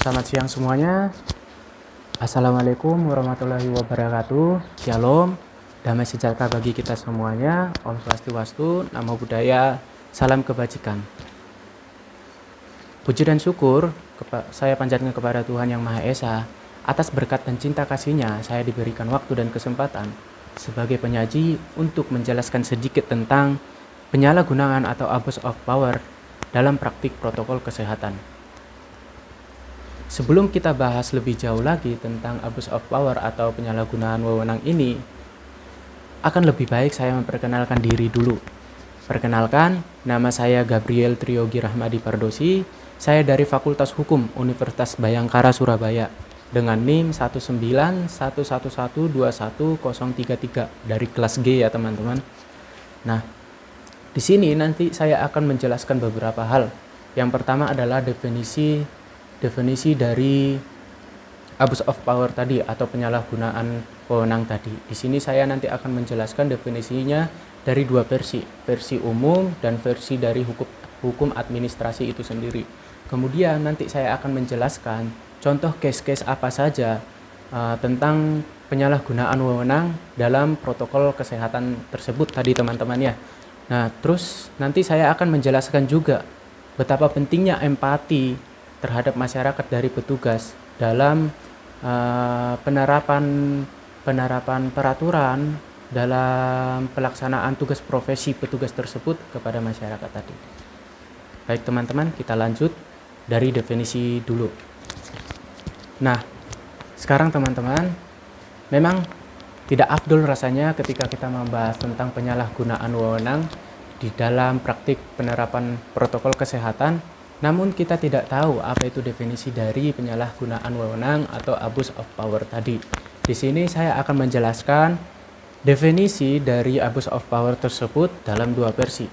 Selamat siang semuanya. Assalamualaikum warahmatullahi wabarakatuh. Shalom, damai sejahtera bagi kita semuanya. Om Swastiastu, Namo Buddhaya, salam kebajikan. Puji dan syukur saya panjatkan kepada Tuhan Yang Maha Esa. Atas berkat dan cinta kasih-Nya, saya diberikan waktu dan kesempatan sebagai penyaji untuk menjelaskan sedikit tentang penyalahgunaan atau abuse of power dalam praktik protokol kesehatan. Sebelum kita bahas lebih jauh lagi tentang abuse of power atau penyalahgunaan wewenang ini, akan lebih baik saya memperkenalkan diri dulu. Perkenalkan, nama saya Gabriel Triyogi Rahmadi Pardosi. Saya dari Fakultas Hukum Universitas Bhayangkara Surabaya dengan NIM 19111210033 dari kelas G ya teman-teman. Nah, di sini nanti saya akan menjelaskan beberapa hal. Yang pertama adalah definisi dari abuse of power tadi atau penyalahgunaan wewenang tadi. Di sini saya nanti akan menjelaskan definisinya dari dua versi umum dan versi dari hukum administrasi itu sendiri. Kemudian nanti saya akan menjelaskan contoh case-case apa saja tentang penyalahgunaan wewenang dalam protokol kesehatan tersebut tadi teman-teman ya. Nah, terus nanti saya akan menjelaskan juga betapa pentingnya empati terhadap masyarakat dari petugas dalam penerapan peraturan dalam pelaksanaan tugas profesi petugas tersebut kepada masyarakat tadi. Baik teman-teman, kita lanjut dari definisi dulu. Nah, sekarang teman-teman, memang tidak afdol rasanya ketika kita membahas tentang penyalahgunaan wewenang di dalam praktik penerapan protokol kesehatan, namun kita tidak tahu apa itu definisi dari penyalahgunaan wewenang atau abuse of power tadi. Di sini saya akan menjelaskan definisi dari abuse of power tersebut dalam dua versi.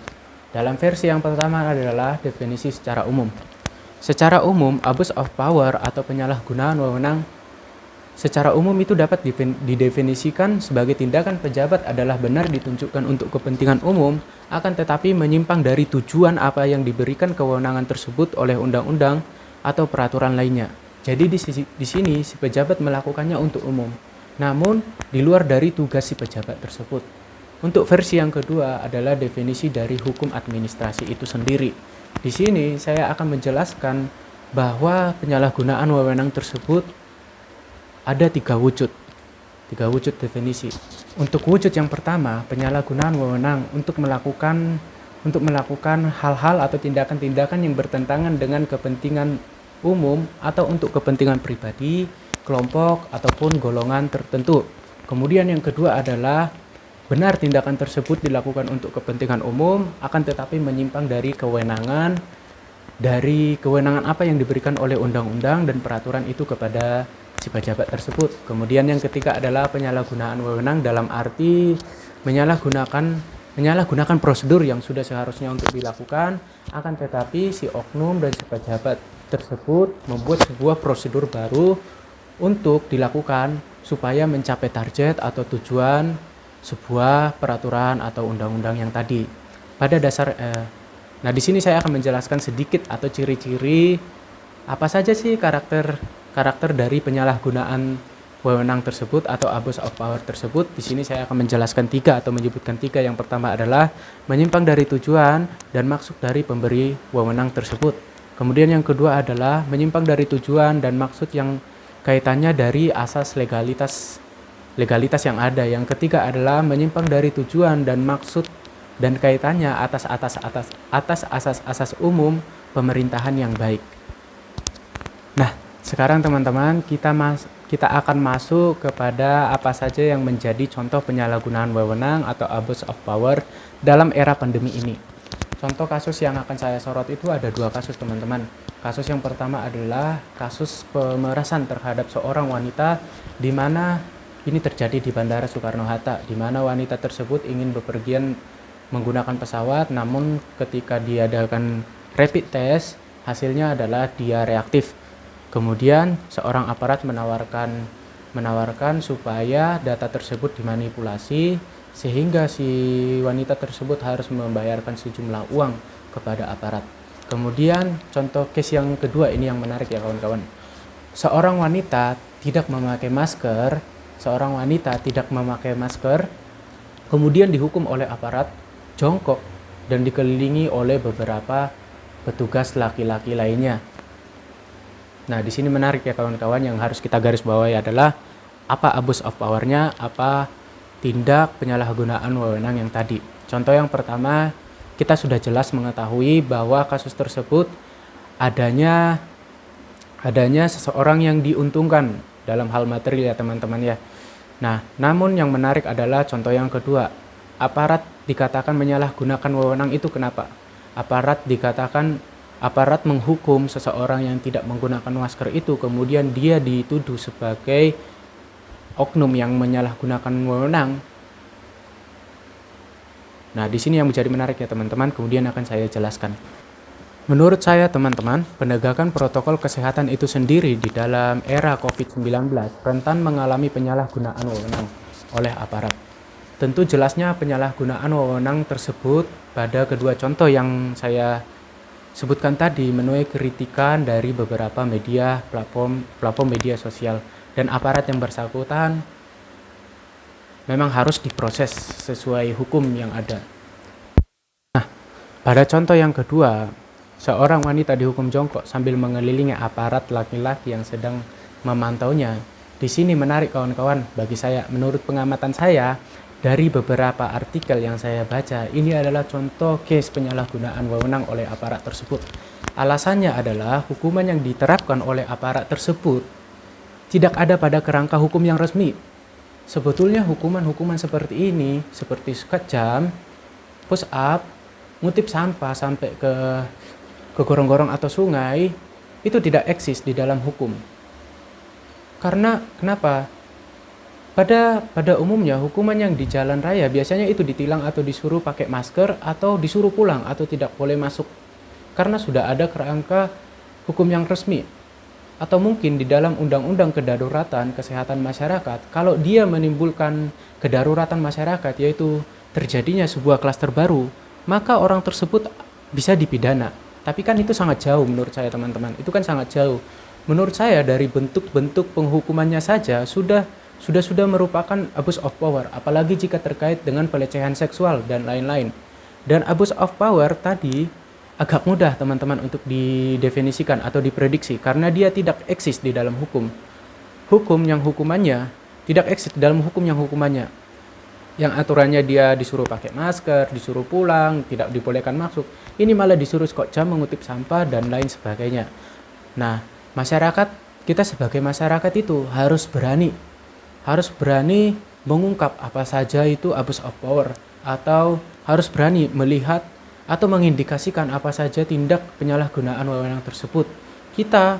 Dalam versi yang pertama adalah definisi secara umum. Secara umum, abuse of power atau penyalahgunaan wewenang secara umum itu dapat didefinisikan sebagai tindakan pejabat adalah benar ditunjukkan untuk kepentingan umum, akan tetapi menyimpang dari tujuan apa yang diberikan kewenangan tersebut oleh undang-undang atau peraturan lainnya. Jadi di sini si pejabat melakukannya untuk umum, namun di luar dari tugas si pejabat tersebut. Untuk versi yang kedua adalah definisi dari hukum administrasi itu sendiri. Di sini saya akan menjelaskan bahwa penyalahgunaan wewenang tersebut ada tiga wujud definisi. Untuk wujud yang pertama, penyalahgunaan wewenang untuk melakukan hal-hal atau tindakan-tindakan yang bertentangan dengan kepentingan umum atau untuk kepentingan pribadi, kelompok, ataupun golongan tertentu. Kemudian yang kedua adalah benar tindakan tersebut dilakukan untuk kepentingan umum, akan tetapi menyimpang dari kewenangan apa yang diberikan oleh undang-undang dan peraturan itu kepada si pejabat tersebut. Kemudian yang ketiga adalah penyalahgunaan wewenang dalam arti menyalahgunakan prosedur yang sudah seharusnya untuk dilakukan, akan tetapi si oknum dan si pejabat tersebut membuat sebuah prosedur baru untuk dilakukan supaya mencapai target atau tujuan sebuah peraturan atau undang-undang yang tadi. Nah, di sini saya akan menjelaskan sedikit atau ciri-ciri apa saja sih karakter dari penyalahgunaan wewenang tersebut atau abuse of power tersebut. Di sini saya akan menjelaskan menyebutkan tiga. Yang pertama adalah menyimpang dari tujuan dan maksud dari pemberi wewenang tersebut. Kemudian yang kedua adalah menyimpang dari tujuan dan maksud yang kaitannya dari asas legalitas yang ada. Yang ketiga adalah menyimpang dari tujuan dan maksud dan kaitannya atas asas umum pemerintahan yang baik. Nah, sekarang teman-teman kita akan masuk kepada apa saja yang menjadi contoh penyalahgunaan wewenang atau abuse of power dalam era pandemi ini. Contoh kasus yang akan saya sorot itu ada dua kasus teman-teman. Kasus yang pertama adalah kasus pemerasan terhadap seorang wanita di mana ini terjadi di Bandara Soekarno-Hatta, di mana wanita tersebut ingin bepergian menggunakan pesawat, namun ketika diadakan rapid test hasilnya adalah dia reaktif. Kemudian seorang aparat menawarkan supaya data tersebut dimanipulasi sehingga si wanita tersebut harus membayarkan sejumlah uang kepada aparat. Kemudian contoh case yang kedua ini yang menarik ya kawan-kawan. seorang wanita tidak memakai masker, kemudian dihukum oleh aparat, jongkok, dan dikelilingi oleh beberapa petugas laki-laki lainnya. Nah, di sini menarik ya kawan-kawan, yang harus kita garis bawahi adalah apa abuse of power-nya, apa tindak penyalahgunaan wewenang yang tadi. Contoh yang pertama, kita sudah jelas mengetahui bahwa kasus tersebut adanya seseorang yang diuntungkan dalam hal material ya teman-teman ya. Nah, namun yang menarik adalah contoh yang kedua. Aparat dikatakan menyalahgunakan wewenang itu kenapa? Aparat menghukum seseorang yang tidak menggunakan masker itu, kemudian dia dituduh sebagai oknum yang menyalahgunakan wewenang. Nah, di sini yang menjadi menarik ya teman-teman, kemudian akan saya jelaskan. Menurut saya teman-teman, penegakan protokol kesehatan itu sendiri di dalam era COVID-19 rentan mengalami penyalahgunaan wewenang oleh aparat. Tentu jelasnya penyalahgunaan wewenang tersebut pada kedua contoh yang saya sebutkan tadi menuai kritikan dari beberapa platform media sosial, dan aparat yang bersangkutan memang harus diproses sesuai hukum yang ada. Nah, pada contoh yang kedua, seorang wanita dihukum jongkok sambil mengelilingi aparat laki-laki yang sedang memantaunya. Di sini menarik kawan-kawan bagi saya. Menurut pengamatan saya, dari beberapa artikel yang saya baca, ini adalah contoh case penyalahgunaan wewenang oleh aparat tersebut. Alasannya adalah hukuman yang diterapkan oleh aparat tersebut tidak ada pada kerangka hukum yang resmi. Sebetulnya hukuman-hukuman seperti ini, seperti sikat jam, push up, ngutip sampah sampai ke gorong-gorong atau sungai, itu tidak eksis di dalam hukum. Karena kenapa? Pada umumnya hukuman yang di jalan raya biasanya itu ditilang atau disuruh pakai masker atau disuruh pulang atau tidak boleh masuk. Karena sudah ada kerangka hukum yang resmi. Atau mungkin di dalam undang-undang kedaruratan kesehatan masyarakat, kalau dia menimbulkan kedaruratan masyarakat, yaitu terjadinya sebuah klaster baru, maka orang tersebut bisa dipidana. Tapi kan itu sangat jauh menurut saya teman-teman. Itu kan sangat jauh. Menurut saya dari bentuk-bentuk penghukumannya saja sudah merupakan abuse of power, apalagi jika terkait dengan pelecehan seksual dan lain-lain. Dan abuse of power tadi agak mudah teman-teman untuk didefinisikan atau diprediksi karena dia tidak eksis di dalam hukum. Hukum yang hukumannya tidak eksis di dalam hukum yang hukumannya. Yang aturannya dia disuruh pakai masker, disuruh pulang, tidak dibolehkan masuk. Ini malah disuruh skot jam, mengutip sampah, dan lain sebagainya. Nah, kita sebagai masyarakat itu harus berani mengungkap apa saja itu abuse of power, atau harus berani melihat atau mengindikasikan apa saja tindak penyalahgunaan wewenang tersebut. Kita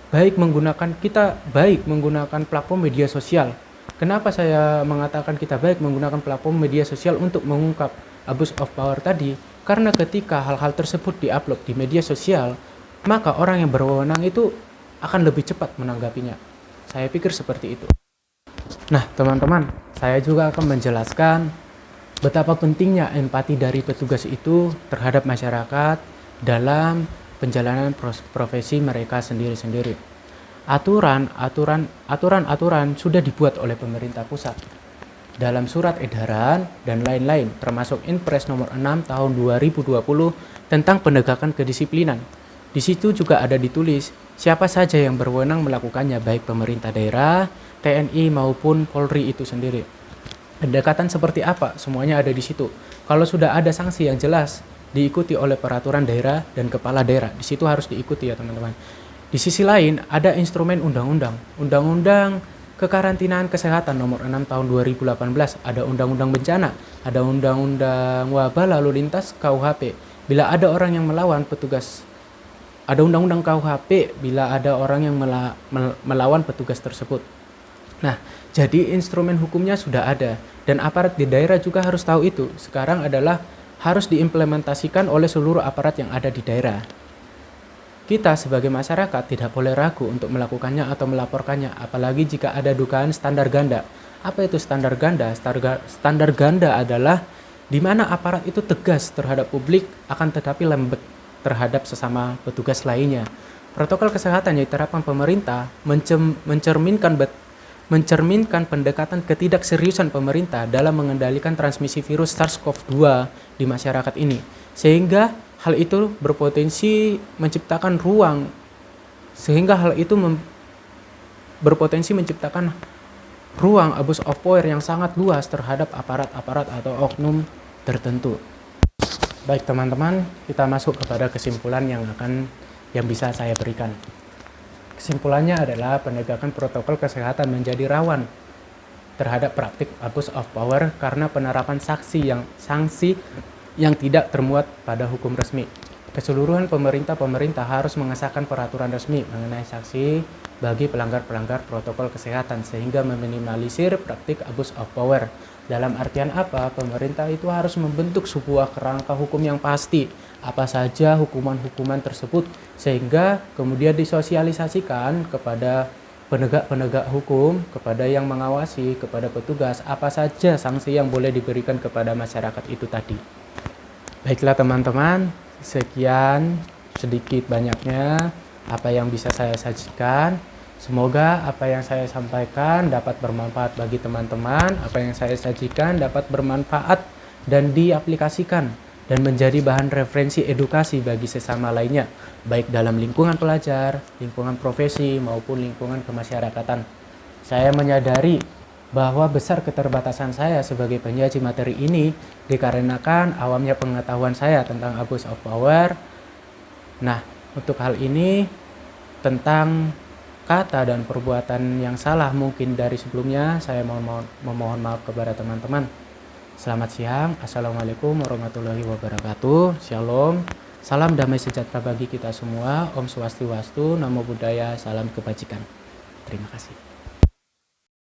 baik menggunakan platform media sosial. Kenapa saya mengatakan kita baik menggunakan platform media sosial untuk mengungkap abuse of power tadi? Karena ketika hal-hal tersebut diupload di media sosial, maka orang yang berwenang itu akan lebih cepat menanggapinya. Saya pikir seperti itu. Nah, teman-teman, saya juga akan menjelaskan betapa pentingnya empati dari petugas itu terhadap masyarakat dalam penjalanan profesi mereka sendiri-sendiri. Aturan sudah dibuat oleh pemerintah pusat dalam surat edaran dan lain-lain, termasuk Inpres nomor 6 tahun 2020 tentang penegakan kedisiplinan. Di situ juga ada ditulis siapa saja yang berwenang melakukannya, baik pemerintah daerah, TNI maupun Polri itu sendiri. Pendekatan seperti apa? Semuanya ada di situ. Kalau sudah ada sanksi yang jelas, diikuti oleh peraturan daerah dan kepala daerah. Di situ harus diikuti ya teman-teman. Di sisi lain, ada instrumen undang-undang. Undang-undang Kekarantinaan Kesehatan nomor 6 tahun 2018, ada undang-undang bencana, ada undang-undang wabah lalu lintas KUHP. Bila ada orang yang melawan petugas, ada undang-undang KUHP bila ada orang yang melawan petugas tersebut. Nah, jadi instrumen hukumnya sudah ada dan aparat di daerah juga harus tahu itu. Sekarang adalah harus diimplementasikan oleh seluruh aparat yang ada di daerah. Kita sebagai masyarakat tidak boleh ragu untuk melakukannya atau melaporkannya, apalagi jika ada dugaan standar ganda. Apa itu standar ganda? Standar ganda adalah di mana aparat itu tegas terhadap publik akan tetapi lembek terhadap sesama petugas lainnya. Protokol kesehatan yang diterapkan pemerintah mencerminkan pendekatan ketidakseriusan pemerintah dalam mengendalikan transmisi virus SARS-CoV-2 di masyarakat ini. Sehingga hal itu berpotensi menciptakan ruang abuse of power yang sangat luas terhadap aparat-aparat atau oknum tertentu. Baik teman-teman, kita masuk kepada kesimpulan yang bisa saya berikan. Kesimpulannya adalah penegakan protokol kesehatan menjadi rawan terhadap praktik abuse of power karena penerapan sanksi yang tidak termuat pada hukum resmi. Keseluruhan pemerintah harus mengesahkan peraturan resmi mengenai sanksi bagi pelanggar-pelanggar protokol kesehatan sehingga meminimalisir praktik abuse of power. Dalam artian apa? Pemerintah itu harus membentuk sebuah kerangka hukum yang pasti, apa saja hukuman-hukuman tersebut, sehingga kemudian disosialisasikan kepada penegak-penegak hukum, kepada yang mengawasi, kepada petugas, apa saja sanksi yang boleh diberikan kepada masyarakat itu tadi. Baiklah teman-teman, sekian sedikit banyaknya apa yang bisa saya sajikan. Semoga apa yang saya sampaikan dapat bermanfaat bagi teman-teman, apa yang saya sajikan dapat bermanfaat dan diaplikasikan dan menjadi bahan referensi edukasi bagi sesama lainnya, baik dalam lingkungan pelajar, lingkungan profesi, maupun lingkungan kemasyarakatan. Saya menyadari bahwa besar keterbatasan saya sebagai penyaji materi ini dikarenakan awamnya pengetahuan saya tentang abuse of power. Nah, untuk hal ini tentang kata dan perbuatan yang salah mungkin dari sebelumnya, saya memohon maaf kepada teman-teman. Selamat siang, Assalamualaikum warahmatullahi wabarakatuh. Shalom, salam damai sejahtera bagi kita semua. Om Swastiwastu, Namo Buddhaya, salam kebajikan. Terima kasih.